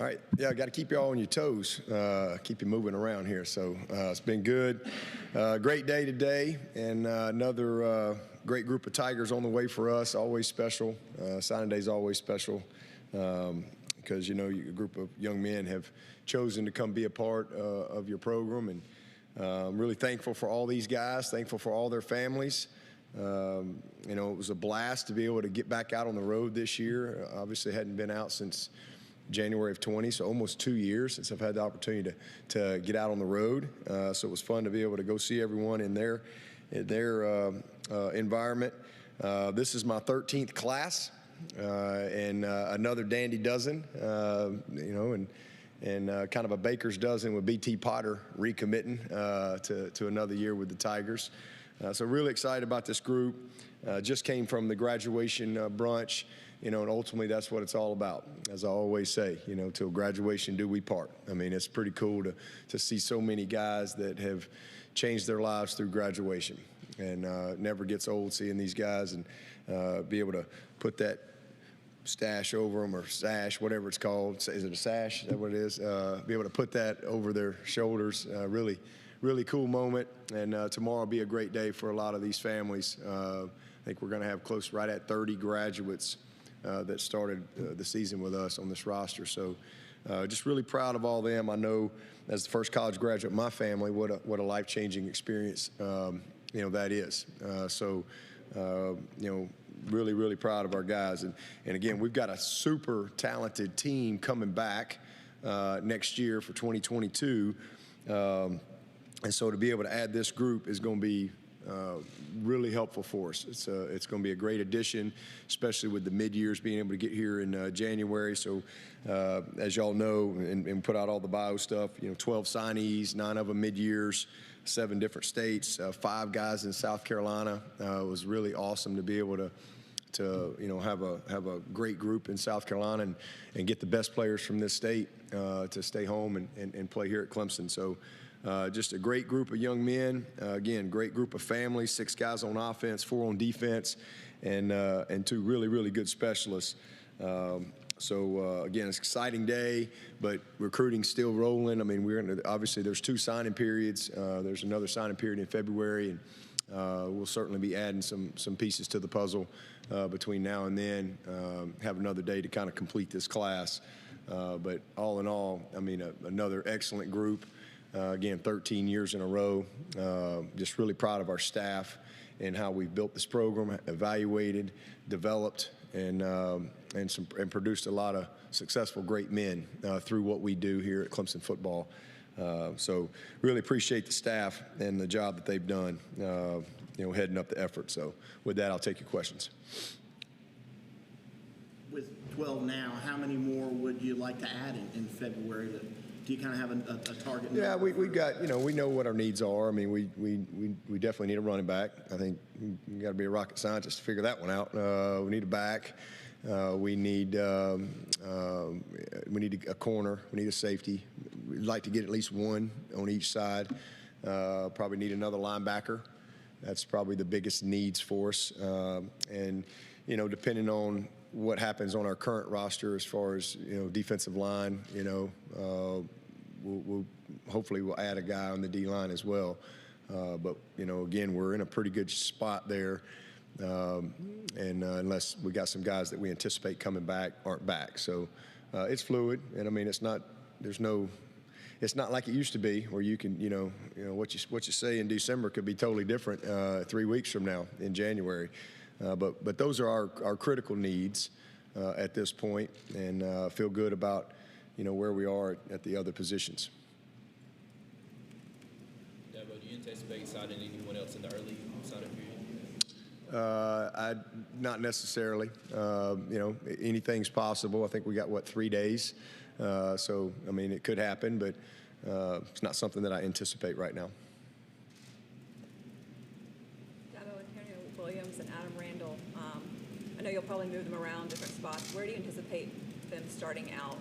All right, yeah, I got to keep you all on your toes, keep you moving around here. So it's been good. Great day today, and another great group of Tigers on the way for us. Always special. Signing day is always special because, you know, a group of young men have chosen to come be a part of your program, and I'm really thankful for all these guys, thankful for all their families. You know, it was a blast to be able to get back out on the road this year. Obviously, hadn't been out since January of 20, so almost 2 years since I've had the opportunity to get out on the road. So it was fun to be able to go see everyone in their environment. This is my 13th class, and another dandy dozen, you know, and kind of a baker's dozen with B.T. Potter recommitting to another year with the Tigers. So really excited about this group. Just came from the graduation brunch, you know, and ultimately that's what it's all about. As I always say, you know, till graduation do we part. I mean, it's pretty cool to see so many guys that have changed their lives through graduation. And it never gets old seeing these guys and be able to put that stash over them, or sash, whatever it's called. Is it a sash? Is that what it is? Be able to put that over their shoulders. Really cool moment. And tomorrow will be a great day for a lot of these families. I think we're going to have close right at 30 graduates that started the season with us on this roster. So just really proud of all of them. I know as the first college graduate in my family, what a life-changing experience, you know, that is. So, you know, really proud of our guys. And again, we've got a super talented team coming back next year for 2022. And so to be able to add this group is going to be really helpful for us. It's going to be a great addition, especially with the mid-years being able to get here in January. So as y'all know, and put out all the bio stuff, you know, 12 signees, 9 of them mid-years, 7 different states, 5 guys in South Carolina. It was really awesome to be able to you know, have a great group in South Carolina and get the best players from this state to stay home and play here at Clemson. So just a great group of young men. Again, great group of families, 6 guys on offense, 4 on defense, and 2 really good specialists. So again, it's an exciting day, but recruiting's still rolling. I mean, obviously there's 2 signing periods. There's another signing period in February, and we'll certainly be adding some pieces to the puzzle between now and then. Have another day to kind of complete this class. But all in all, I mean, another excellent group. Again, 13 years in a row. Just really proud of our staff and how we've built this program, evaluated, developed, and produced a lot of successful, great men through what we do here at Clemson football. So really appreciate the staff and the job that they've done, you know, heading up the effort. So with that, I'll take your questions. With 12 now, how many more would you like to add in February? Do you kind of have a target? Yeah, we've got, you know, we know what our needs are. I mean, we definitely need a running back. I think you got to be a rocket scientist to figure that one out. We need a back. We need a corner. We need a safety. We'd like to get at least 1 on each side. Probably need another linebacker. That's probably the biggest needs for us. And, you know, depending on what happens on our current roster as far as, you know, defensive line, you know, we'll hopefully we'll add a guy on the D-line as well. But, you know, again, we're in a pretty good spot there. And unless we got some guys that we anticipate coming back aren't back. So it's fluid. And I mean, it's not like it used to be where you can, you know, what you say in December could be totally different 3 weeks from now in January. But those are our critical needs at this point, and feel good about, you know, where we are at the other positions. Dabo, do you anticipate signing anyone else in the early signing period? Not necessarily. You know, anything's possible. I think we got 3 days, so I mean it could happen, but it's not something that I anticipate right now. And Adam Randall, I know you'll probably move them around different spots. Where do you anticipate them starting out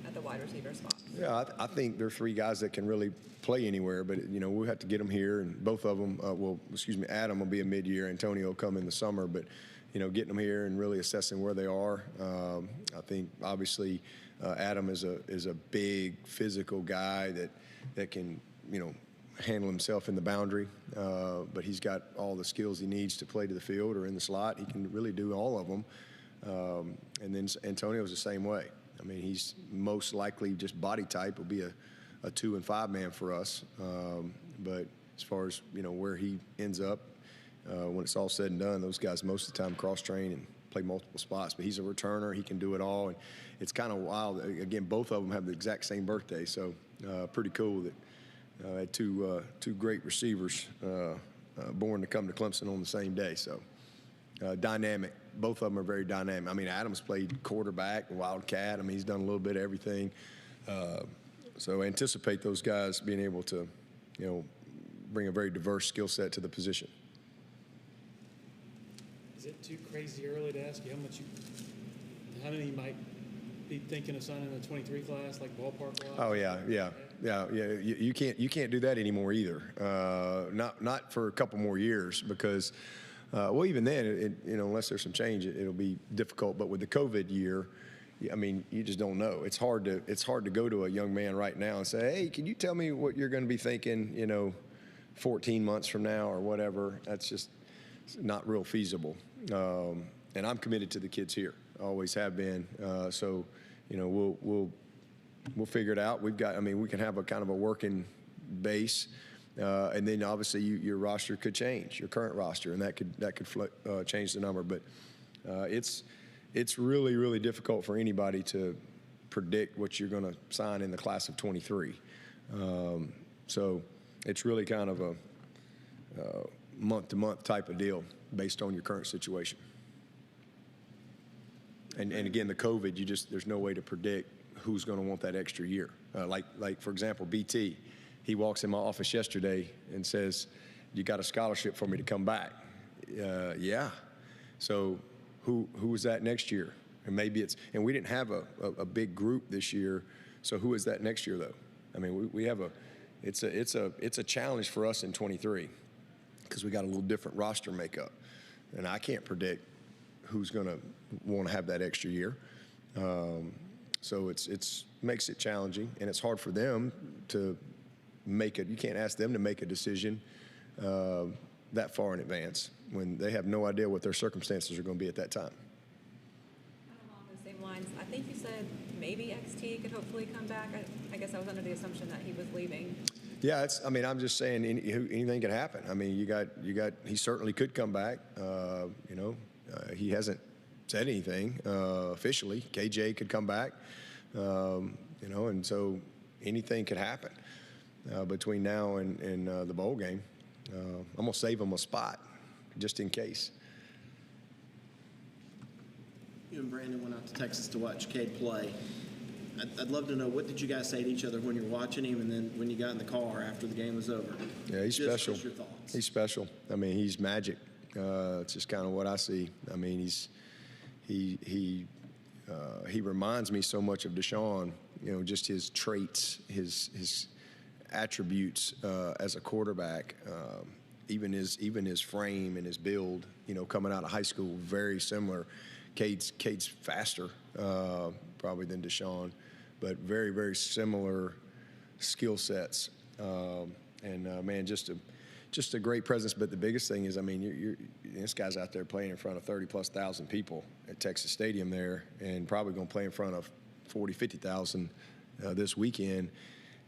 at the wide receiver spot? Yeah, I think there are 3 guys that can really play anywhere, but, you know, we'll have to get them here, and both of them, Adam will be a mid-year, Antonio will come in the summer, but, getting them here and really assessing where they are. I think obviously Adam is a big physical guy that can handle himself in the boundary, but he's got all the skills he needs to play to the field or in the slot. He can really do all of them. And then Antonio's the same way. I mean, he's most likely just body type will be a 2 and 5 man for us. But as far as where he ends up, when it's all said and done, those guys most of the time cross-train and play multiple spots. But he's a returner. He can do it all. And it's kind of wild. Again, both of them have the exact same birthday. So pretty cool that I had two great receivers born to come to Clemson on the same day. So dynamic. Both of them are very dynamic. I mean, Adams played quarterback, wildcat. I mean, he's done a little bit of everything. So anticipate those guys being able to, bring a very diverse skill set to the position. Is it too crazy early to ask you how many you might be thinking of signing in the 23 class, like ballpark wise? Oh yeah. You can't do that anymore either. Not for a couple more years because, well, even then, unless there's some change, it'll be difficult. But with the COVID year, I mean, you just don't know. It's hard to go to a young man right now and say, hey, can you tell me what you're going to be thinking, 14 months from now or whatever. That's just not real feasible. And I'm committed to the kids here. Always have been. So, we'll figure it out. We can have a kind of a working base, and then obviously your roster could change, your current roster, and that could change the number. But it's really, really difficult for anybody to predict what you're going to sign in the class of 23. So it's really kind of a month-to-month type of deal based on your current situation. And again, the COVID, there's no way to predict who's going to want that extra year. Like for example, BT, he walks in my office yesterday and says, "You got a scholarship for me to come back?" Yeah. So who is that next year? And maybe and we didn't have a big group this year. So who is that next year though? I mean, we have it's a challenge for us in 23 because we got a little different roster makeup, and I can't predict who's going to want to have that extra year. So it's makes it challenging, and it's hard for them to make it. You can't ask them to make a decision that far in advance when they have no idea what their circumstances are going to be at that time. Along the same lines, I think you said maybe XT could hopefully come back. I guess I was under the assumption that he was leaving. Yeah, I'm just saying anything can happen. I mean, he certainly could come back. He hasn't said anything officially. KJ could come back, and so anything could happen between now and the bowl game. I'm going to save him a spot just in case. You and Brandon went out to Texas to watch Cade play. I'd love to know, what did you guys say to each other when you're watching him and then when you got in the car after the game was over? Yeah, he's special. Just your thoughts. He's special. I mean, he's magic. It's just kind of what I see. I mean, he reminds me so much of Deshaun, just his traits, his attributes as a quarterback, even his frame and his build, coming out of high school, very similar. Cade's faster probably than Deshaun, but very, very similar skill sets. Man, just a great presence. But the biggest thing is, I mean, this guy's out there playing in front of 30,000+ people at Texas Stadium there, and probably going to play in front of 50,000 this weekend.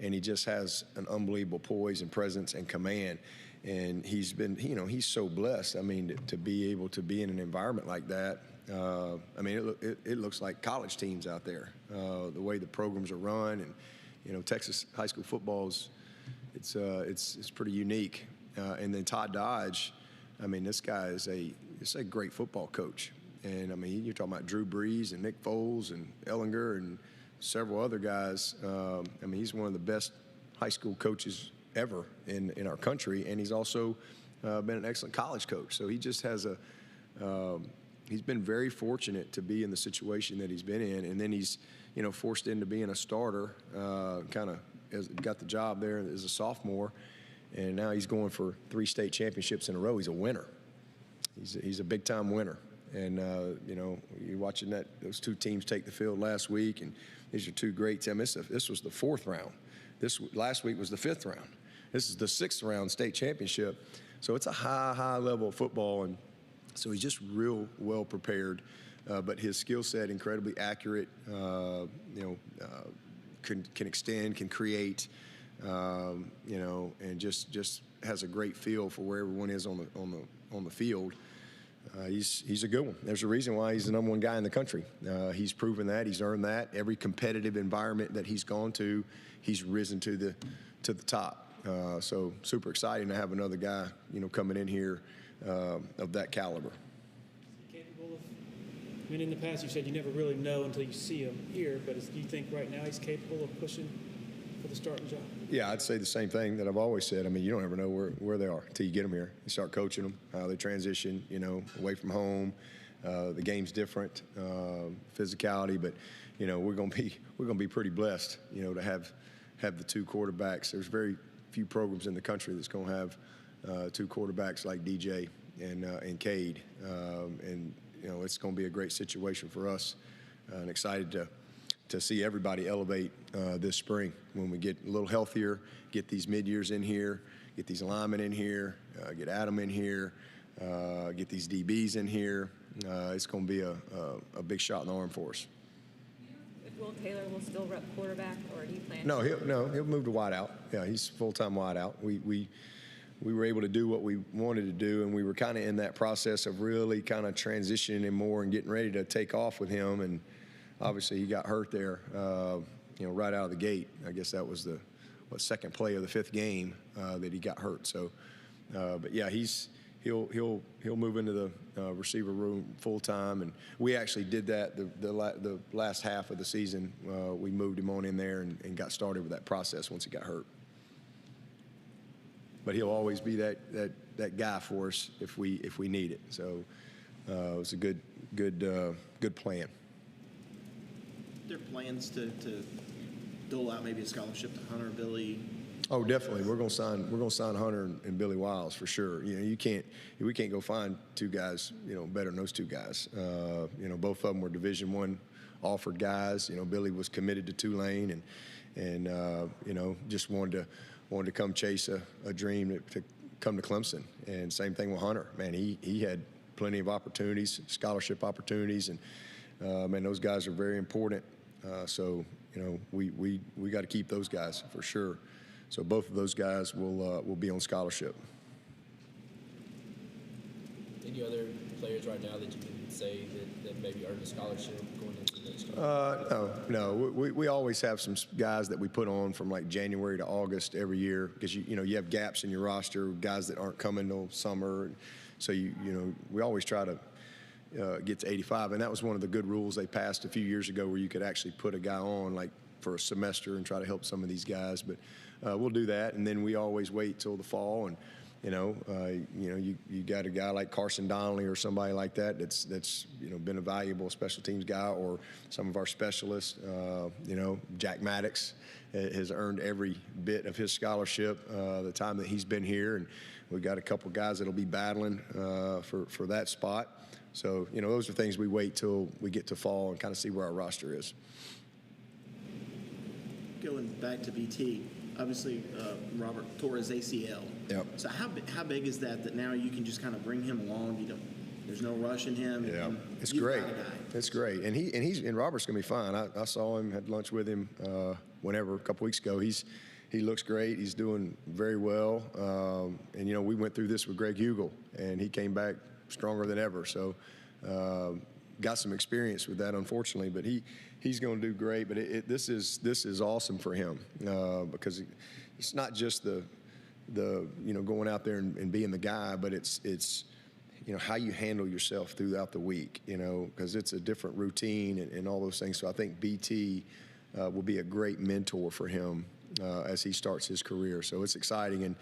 And he just has an unbelievable poise and presence and command. And he's been, he's so blessed. I mean, to be able to be in an environment like that. I mean, it looks like college teams out there. The way the programs are run, and Texas high school football it's pretty unique. And then Todd Dodge, I mean, this guy is a great football coach. And I mean, you're talking about Drew Brees and Nick Foles and Ellinger and several other guys. I mean, he's one of the best high school coaches ever in our country, and he's also been an excellent college coach. So he just has he's been very fortunate to be in the situation that he's been in, and then he's forced into being a starter. Kind of got the job there as a sophomore, and now he's going for 3 state championships in a row. He's a winner. He's a big time winner, And you know, you're watching those two teams take the field last week, and these are two great teams. This was the 4th round. Last week was the 5th round. This is the 6th round state championship. So it's a high level of football, and so he's just real well prepared. But his skill set incredibly accurate. You know, can extend, can create. You know, and just has a great feel for where everyone is on the field. He's a good one. There's a reason why he's the #1 guy in the country. He's proven that. He's earned that. Every competitive environment that he's gone to, he's risen to the top. So super exciting to have another guy, you know, coming in here of that caliber. Capable of, I mean, in the past you said you never really know until you see him here, but do you think right now he's capable of pushing for the starting job? Yeah, I'd say the same thing that I've always said. I mean, you don't ever know where they are until you get them here. You start coaching them, how they transition, you know, away from home. The game's different, physicality, but you know, we're gonna be pretty blessed, you know, to have the 2 quarterbacks. There's very few programs in the country that's gonna have 2 quarterbacks like DJ and Cade, and you know, it's gonna be a great situation for us, and excited to see everybody elevate this spring when we get a little healthier, get these mid-years in here, get these linemen in here, get Adam in here, get these DBs in here. It's going to be a big shot in the arm for us. If Will Taylor will still rep quarterback, or do you plan? No, he'll move to wideout. Yeah, he's full-time wideout. We were able to do what we wanted to do, and we were kind of in that process of really kind of transitioning him more and getting ready to take off with him. And obviously, he got hurt there, you know, right out of the gate. I guess that was the second play of the 5th game that he got hurt. So, but yeah, he'll move into the receiver room full time, and we actually did that the last half of the season. We moved him on in there and got started with that process once he got hurt. But he'll always be that guy for us if we need it. So it was a good plan. Are there plans to dole out maybe a scholarship to Hunter, Billy? Oh, definitely. We're gonna sign Hunter and Billy Wiles for sure. You know, we can't go find 2 guys, you know, better than those 2 guys. You know, both of them were Division I offered guys. You know, Billy was committed to Tulane, and you know, just wanted to come chase a dream to come to Clemson. And same thing with Hunter. Man, he had plenty of opportunities, scholarship opportunities, and man, those guys are very important. So you know, we got to keep those guys for sure. So both of those guys will be on scholarship. Any other players right now that you can say that maybe earned a scholarship going into next year? No. We always have some guys that we put on from like January to August every year, because you know you have gaps in your roster, guys that aren't coming till summer. So you know, we always try to get to 85, and that was one of the good rules they passed a few years ago, where you could actually put a guy on like for a semester and try to help some of these guys. But we'll do that, and then we always wait till the fall. And you know, you got a guy like Carson Donnelly or somebody like that that's you know been a valuable special teams guy, or some of our specialists. You know, Jack Maddox has earned every bit of his scholarship the time that he's been here, and we've got a couple guys that'll be battling for that spot. So, you know, those are things we wait till we get to fall and kind of see where our roster is. Going back to BT, obviously Robert tore his ACL. Yep. So how big is that now you can just kind of bring him along? There's no rush in him. Yeah, it's You've great. got a guy. It's great, and Robert's gonna be fine. I saw him, had lunch with him a couple weeks ago. He looks great. He's doing very well. And you know, we went through this with Greg Hugel, and he came back stronger than ever. So got some experience with that, unfortunately, but he's going to do great. But this is awesome for him because it's not just the you know going out there and being the guy, but it's you know how you handle yourself throughout the week. You know, because it's a different routine and all those things. So I think BT will be a great mentor for him as he starts his career. So it's exciting, and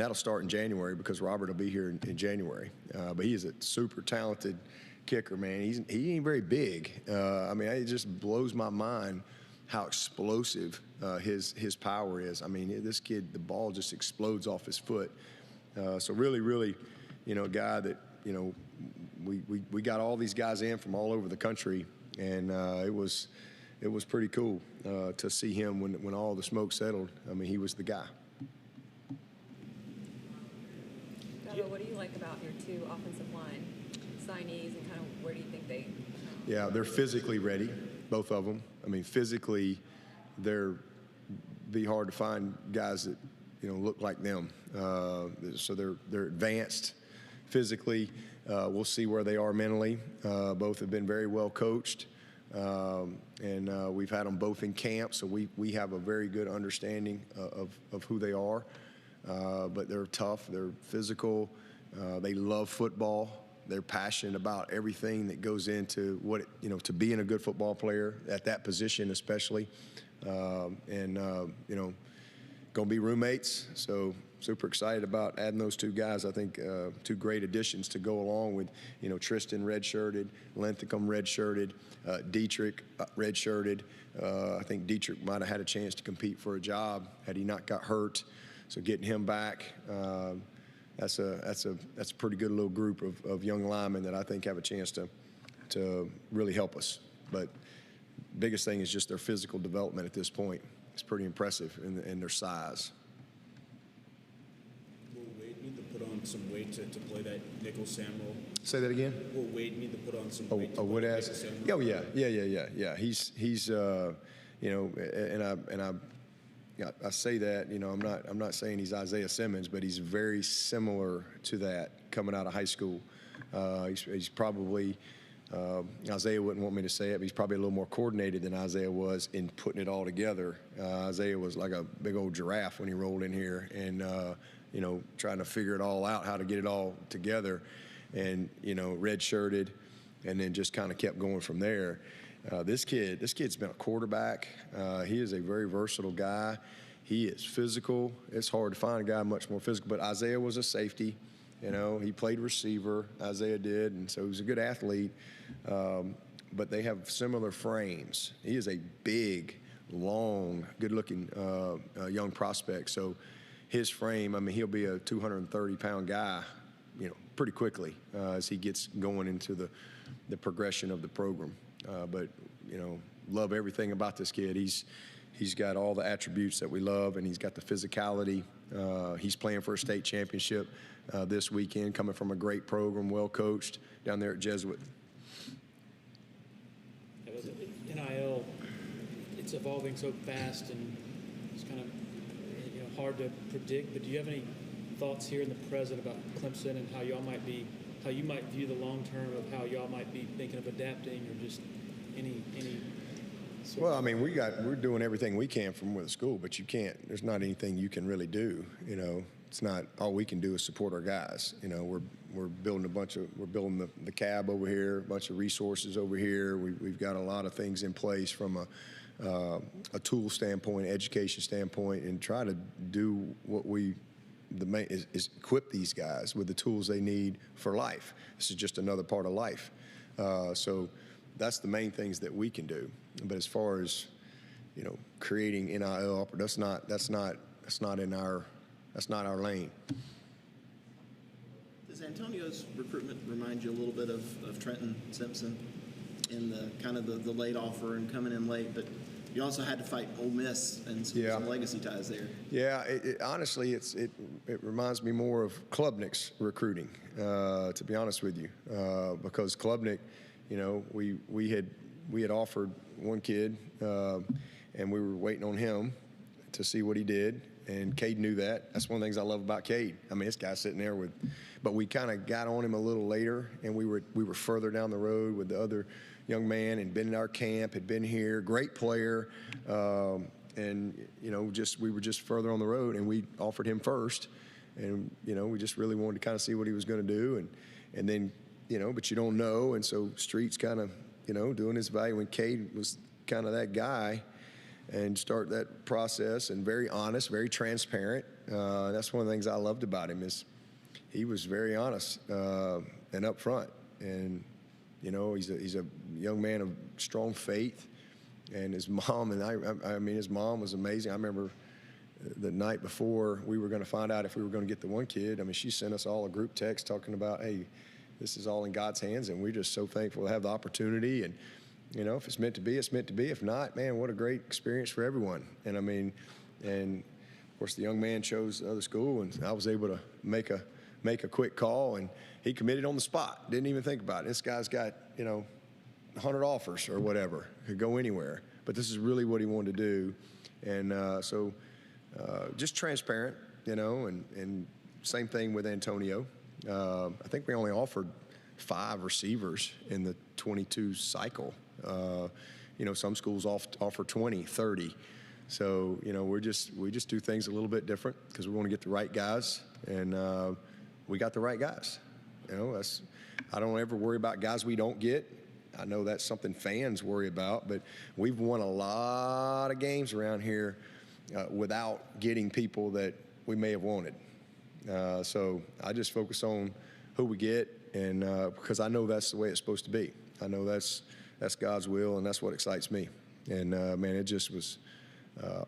that'll start in January because Robert will be here in January. But he is a super talented kicker, man. He ain't very big. I mean, it just blows my mind how explosive his power is. I mean, this kid, the ball just explodes off his foot. So really, you know, a guy that, you know, we got all these guys in from all over the country, and it was pretty cool to see him when all the smoke settled. I mean, he was the guy. Dabo, what do you like about your two offensive line signees, and kind of where do you think they? Yeah, they're physically ready, both of them. I mean, physically, be hard to find guys that look like them. So they're advanced physically. We'll see where they are mentally. Both have been very well coached, and we've had them both in camp, so we have a very good understanding of who they are. But they're tough. They're physical. They love football. They're passionate about everything that goes into what to being a good football player at that position, especially. Going to be roommates. So super excited about adding those two guys. I think two great additions to go along with Tristan redshirted, Linthicum redshirted, Dietrich redshirted. I think Dietrich might have had a chance to compete for a job had he not got hurt. So getting him back. That's a pretty good little group of young linemen that I think have a chance to really help us. But biggest thing is just their physical development at this point. It's pretty impressive in their size. Will Wade need to put on some weight to play that nickel Sam role? Say that again. Will Wade need to put on some weight to play Wood that ass? nickel Sam role? Yeah. He's I say that, I'm not saying he's Isaiah Simmons, but he's very similar to that coming out of high school. He's probably, Isaiah wouldn't want me to say it, but he's probably a little more coordinated than Isaiah was in putting it all together. Isaiah was like a big old giraffe when he rolled in here and, trying to figure it all out, how to get it all together and, redshirted and then just kind of kept going from there. This kid's been a quarterback. He is a very versatile guy. He is physical. It's hard to find a guy much more physical, but Isaiah was a safety. He played receiver, Isaiah did, and so he was a good athlete. But they have similar frames. He is a big, long, good-looking young prospect. So his frame, I mean, he'll be a 230-pound guy, pretty quickly as he gets going into the progression of the program. But love everything about this kid. He's got all the attributes that we love, and he's got the physicality. He's playing for a state championship this weekend, coming from a great program, well coached down there at Jesuit. NIL, it's evolving so fast, and it's kind of hard to predict. But do you have any thoughts here in the present about Clemson and how you might view the long term of how y'all might be thinking of adapting, or just any Well, I mean, we're doing everything we can from with the school, but there's not anything you can really do. It's not, all we can do is support our guys. We're building the cab over here, a bunch of resources over here. We've got a lot of things in place from a tool standpoint, education standpoint, and try to do what is equip these guys with the tools they need for life. This is just another part of life. So that's the main things that we can do. But as far as, creating NIL, that's not our lane. Does Antonio's recruitment remind you a little bit of Trenton Simpson in the kind of the late offer and coming in late, but you also had to fight Ole Miss and some legacy ties there? Yeah, honestly, it reminds me more of Klubnik's recruiting, to be honest with you, because Klubnik, we had offered one kid, and we were waiting on him to see what he did. And Cade knew that. That's one of the things I love about Cade. I mean, this guy's sitting there but we kind of got on him a little later, and we were further down the road with the other young man, and been in our camp, had been here, great player, and we were just further on the road, and we offered him first, and we just really wanted to kind of see what he was going to do, and then but you don't know, and so Street's kind of doing his value when Cade was kind of that guy. And start that process, and very honest, very transparent. That's one of the things I loved about him, is he was very honest and upfront. And he's a young man of strong faith. And his mom his mom was amazing. I remember the night before we were going to find out if we were going to get the one kid. I mean, she sent us all a group text talking about, hey, this is all in God's hands, and we're just so thankful to have the opportunity. And you know, if it's meant to be, it's meant to be. If not, man, what a great experience for everyone. And I mean, and of course, the young man chose the other school, and I was able to make a quick call, and he committed on the spot. Didn't even think about it. This guy's got, you know, 100 offers or whatever. Could go anywhere. But this is really what he wanted to do. And so just transparent, you know, and same thing with Antonio. I think we only offered 5 receivers in the 22 cycle. You know, some schools offer 20, 30. So, you know, we just do things a little bit different because we want to get the right guys, and we got the right guys. You know, I don't ever worry about guys we don't get. I know that's something fans worry about, but we've won a lot of games around here without getting people that we may have wanted. So I just focus on who we get, and because I know that's the way it's supposed to be. I know that's God's will, and that's what excites me. And man, it just was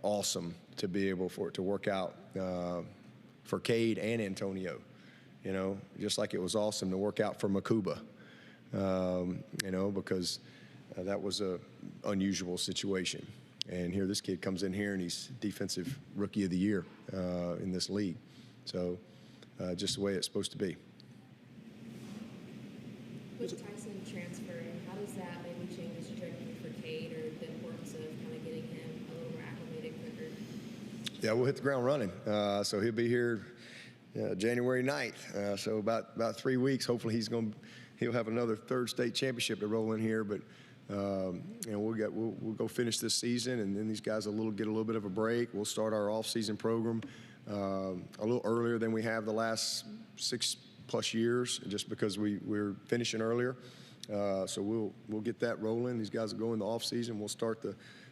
awesome to be able for it to work out for Cade and Antonio. You know, just like it was awesome to work out for Makuba. You know, because that was a unusual situation. And here this kid comes in here and he's Defensive Rookie of the Year in this league. So just the way it's supposed to be. With Tyson transferring, how does that maybe change the trajectory for Cade, or the importance of kind of getting him a little more acclimated quicker? Yeah, we'll hit the ground running. So he'll be here January 9th. So about 3 weeks. Hopefully he'll have another third state championship to roll in here. But you know, we'll go finish this season, and then these guys get a little bit of a break. We'll start our off-season program a little earlier than we have the last 6+ years, just because we're finishing earlier. So we'll get that rolling. These guys will go in the off-season. We'll start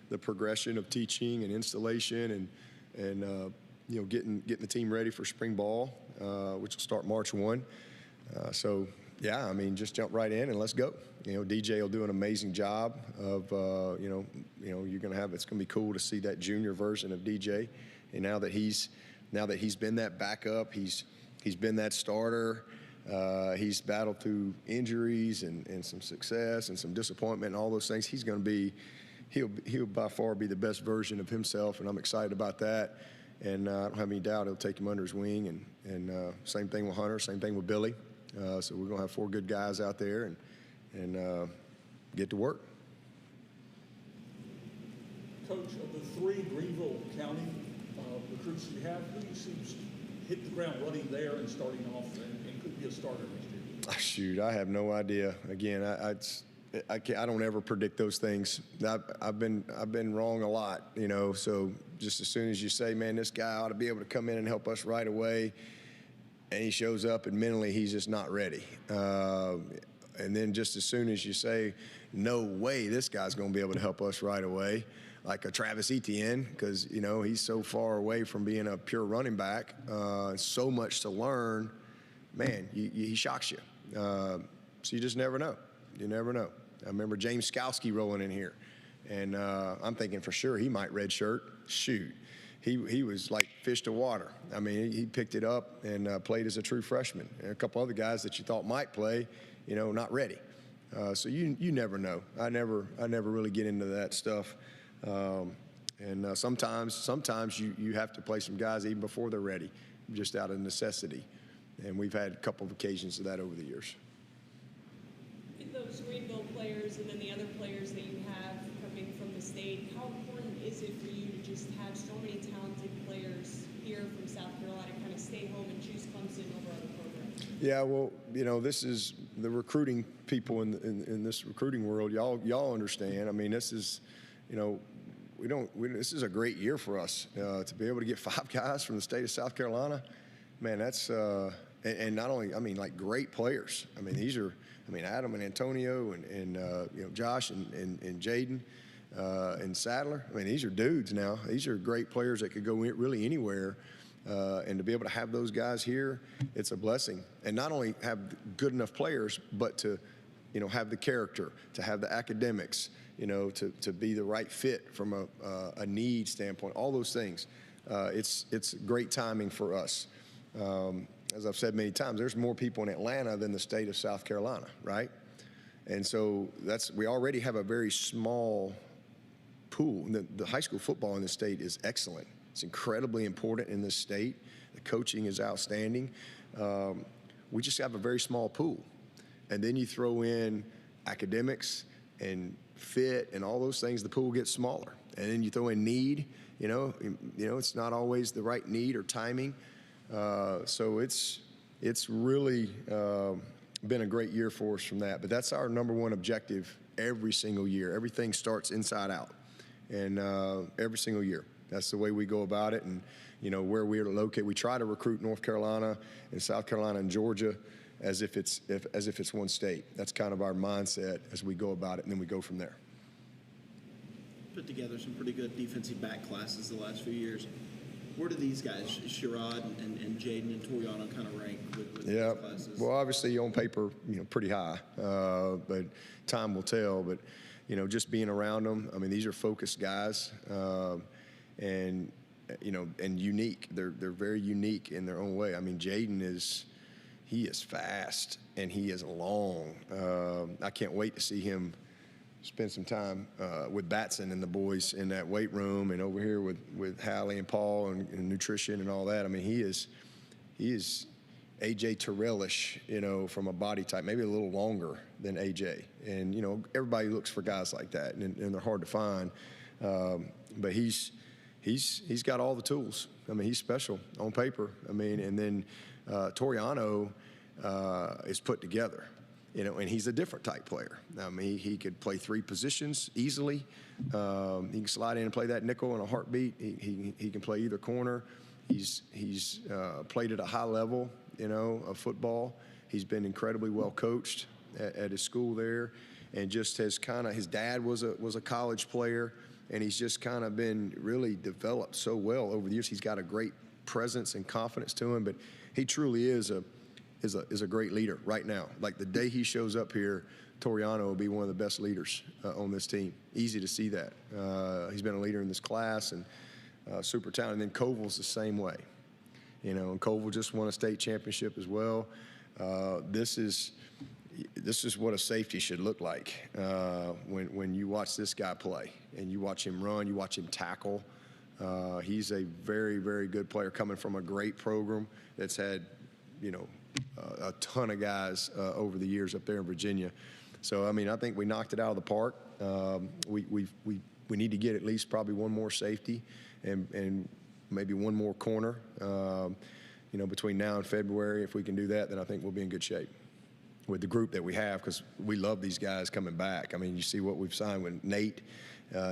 the progression of teaching and installation and you know, getting the team ready for spring ball, which will start March 1. So yeah, I mean, just jump right in and let's go. You know, DJ will do an amazing job of you know you're gonna have. It's gonna be cool to see that junior version of DJ. And now that he's been that backup, he's been that starter. He's battled through injuries and some success and some disappointment and all those things. He'll by far be the best version of himself, and I'm excited about that. And I don't have any doubt he'll take him under his wing. And same thing with Hunter, same thing with Billy. So we're gonna have 4 good guys out there and get to work. Coach, of the 3 Greenville County recruits you have, who you see hit the ground running there and starting off and could be a starter next year? Shoot, I have no idea. Again, I don't ever predict those things. I've been wrong a lot, you know. So just as soon as you say, man, this guy ought to be able to come in and help us right away, and he shows up and mentally he's just not ready. And then just as soon as you say, no way, this guy's going to be able to help us right away, like a Travis Etienne, because, you know, he's so far away from being a pure running back, so much to learn, man, he shocks you. So you just never know. You never know. I remember James Skowski rolling in here, and I'm thinking for sure he might redshirt. Shoot. He was like fish to water. I mean, he picked it up and played as a true freshman. And a couple other guys that you thought might play, you know, not ready. So you never know. I never really get into that stuff. And sometimes you have to play some guys even before they're ready, just out of necessity. And we've had a couple of occasions of that over the years. In those Greenville players and then the other players that you have coming from the state, how important is it for you to just have so many talented players here from South Carolina kind of stay home and choose Clemson over other programs? Yeah, well, you know, this is the recruiting people in this recruiting world. Y'all understand. I mean, this is, you know, this is a great year for us to be able to get 5 guys from the state of South Carolina. Man, that's and not only, I mean, like great players. I mean, these are, I mean, Adam and Antonio and you know, Josh and Jaden and Sadler. I mean, these are dudes now. These are great players that could go really anywhere. And to be able to have those guys here, it's a blessing. And not only have good enough players, but to, you know, have the character, to have the academics, you know, to be the right fit from a need standpoint, all those things. It's great timing for us. as I've said many times, there's more people in Atlanta than the state of South Carolina, right? And so we already have a very small pool. The high school football in the state is excellent. It's incredibly important in this state. The coaching is outstanding. We just have a very small pool. And then you throw in academics and fit and all those things, the pool gets smaller. And then you throw in need, it's not always the right need or timing. So it's really been a great year for us from that. But that's our number one objective every single year. Everything starts inside out. And every single year. That's the way we go about it. And, where we are located, we try to recruit North Carolina and South Carolina and Georgia as if it's one state. That's kind of our mindset as we go about it, and then we go from there. Put together some pretty good defensive back classes the last few years. Where do these guys, Sherrod and Jaden and Toriano, kind of rank with these classes? Well, obviously on paper, pretty high, but time will tell. But just being around them, I mean, these are focused guys, and unique. They're very unique in their own way. I mean, Jaden is fast and he is long. I can't wait to see him spend some time with Batson and the boys in that weight room and over here with Hallie and Paul and nutrition and all that. I mean, he is AJ Terrell-ish, from a body type, maybe a little longer than AJ. And, everybody looks for guys like that, and they're hard to find. But he's got all the tools. I mean, he's special on paper. I mean, and then Toriano is put together, and he's a different type player. I mean, he could play 3 positions easily. He can slide in and play that nickel in a heartbeat. He can play either corner. He's played at a high level, of football. He's been incredibly well coached at his school there, and just has his dad was a college player, and he's just kind of been really developed so well over the years. He's got a great presence and confidence to him, but he truly is a great leader right now. Like the day he shows up here, Toriano will be one of the best leaders on this team. Easy to see that. He's been a leader in this class and super talented. And then Koval's the same way. And Koval just won a state championship as well. This is what a safety should look like when you watch this guy play and you watch him run, you watch him tackle. He's a very, very good player coming from a great program that's had, a ton of guys over the years up there in Virginia. So, I mean, I think we knocked it out of the park. We need to get at least probably one more safety and maybe one more corner, between now and February. If we can do that, then I think we'll be in good shape with the group that we have, because we love these guys coming back. I mean, you see what we've signed with Nate.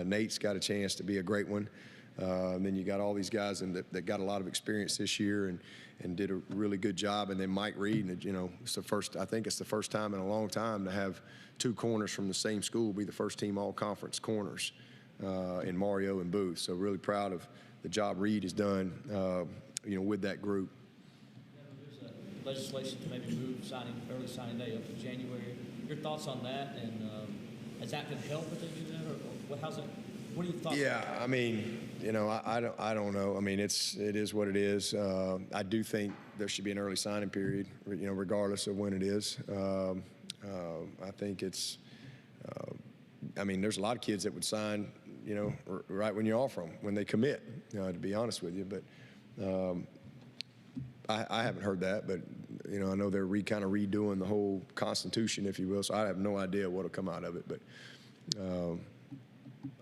Nate's got a chance to be a great one. And then you got all these guys that got a lot of experience this year and did a really good job. And then Mike Reed, and it's the first time in a long time to have 2 corners from the same school be the first team all-conference corners in Mario and Booth. So really proud of the job Reed has done, with that group. There's legislation to maybe move early signing day up to January. Your thoughts on that, and is that going to help if they do that, or how's it? What are your thoughts? Yeah, I mean, I don't know. I mean, it is what it is. I do think there should be an early signing period, regardless of when it is. I think it's. I mean, there's a lot of kids that would sign, right when you offer them, when they commit. To be honest with you, but I haven't heard that. But I know they're kind of redoing the whole Constitution, if you will. So I have no idea what'll come out of it, but.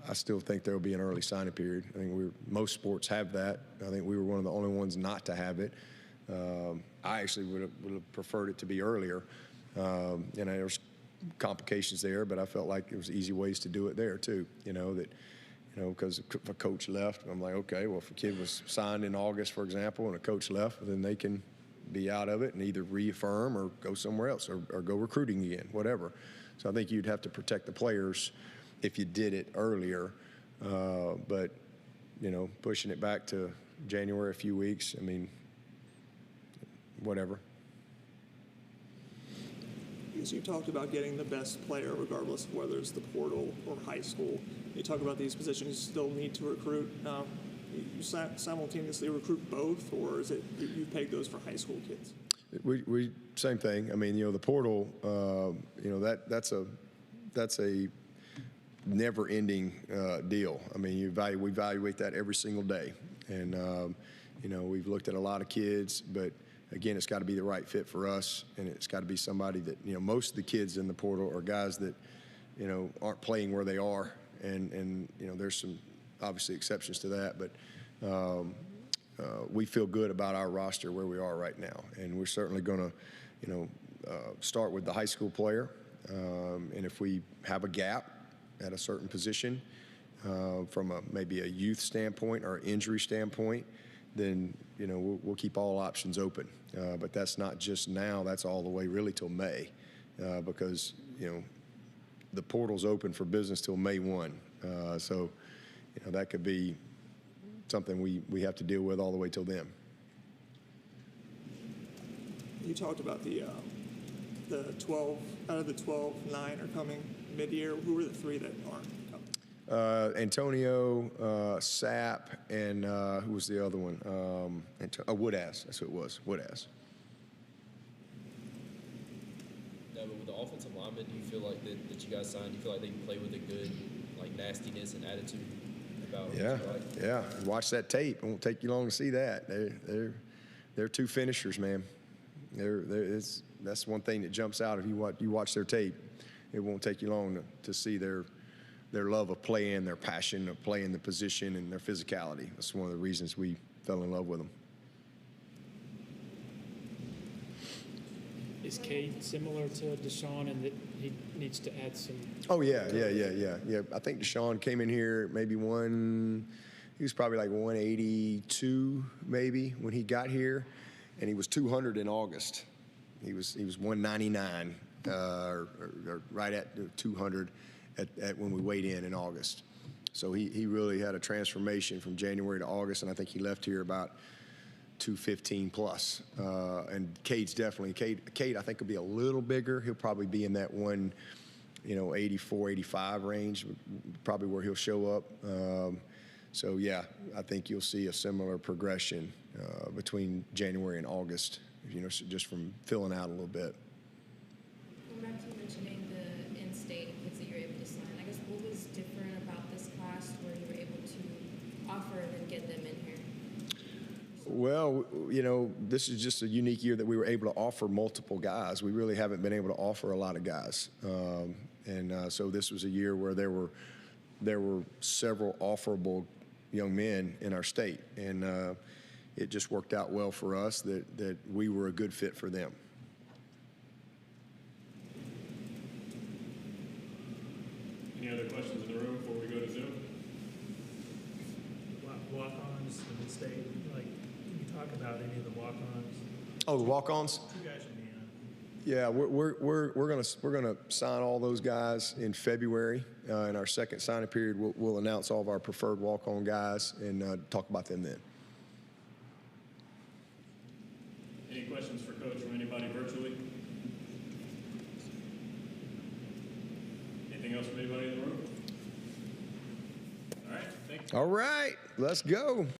I still think there will be an early signing period. I think most sports have that. I think we were one of the only ones not to have it. I actually would have preferred it to be earlier. There's complications there, but I felt like there was easy ways to do it there too. Because if a coach left, I'm like, okay, well, if a kid was signed in August, for example, and a coach left, then they can be out of it and either reaffirm or go somewhere else or go recruiting again, whatever. So I think you'd have to protect the players if you did it earlier, but pushing it back to January a few weeks, I mean, whatever. Because you talked about getting the best player regardless of whether it's the portal or high school. You talk about these positions you still need to recruit. You simultaneously recruit both, or is it you peg those for high school kids? We same thing. I mean, the portal, that's a never-ending deal. I mean, we evaluate that every single day, and we've looked at a lot of kids, but again, it's got to be the right fit for us, and it's got to be somebody that most of the kids in the portal are guys that aren't playing where they are, and there's some obviously exceptions to that, but. We feel good about our roster where we are right now, and we're certainly going to, start with the high school player, and if we have a gap at a certain position from maybe a youth standpoint or injury standpoint, then we'll keep all options open. But that's not just now; that's all the way really till May, because the portal's open for business till May 1. So that could be something we have to deal with all the way till then. You talked about the 12 out of the 12, 9 are coming mid-year. Who are the 3 that aren't coming? Antonio, Sapp, and who was the other one? Woodass. That's who it was. Woodass. But with the offensive linemen, do you feel like that you guys signed? Do you feel like they can play with a good nastiness and attitude? Yeah. Watch that tape. It won't take you long to see that. They're two finishers, man. That's one thing that jumps out if you watch their tape. It won't take you long to see their love of playing, their passion of playing the position, and their physicality. That's one of the reasons we fell in love with them. Is Cade similar to Deshaun in that he needs to add some? Oh, yeah. I think Deshaun came in here he was probably like 182 maybe when he got here, and he was 200 in August. He was 199 or right at 200 at when we weighed in August. So he really had a transformation from January to August, and I think he left here about 215 plus. And Cade's definitely, Cade I think will be a little bigger. He'll probably be in that 84, 85 range, probably where he'll show up. So yeah, I think you'll see a similar progression between January and August, just from filling out a little bit. Going back to mentioning the in-state kids that you're able to sign, I guess what was different about this class where you were able to offer and then get them in here? Well, this is just a unique year that we were able to offer multiple guys. We really haven't been able to offer a lot of guys. So this was a year where there were several offerable young men in our state. And it just worked out well for us that we were a good fit for them. Any other questions in the room before we go to Zoom? Walk-ons in the state, can you talk about any of the walk-ons? Oh, the walk-ons? 2 guys in the Yeah, we're gonna sign all those guys in February. In our second signing period, we'll announce all of our preferred walk-on guys and talk about them then. Any questions for Coach from anybody virtually? Anything else from anybody in the room? All right, thank you. All right, let's go.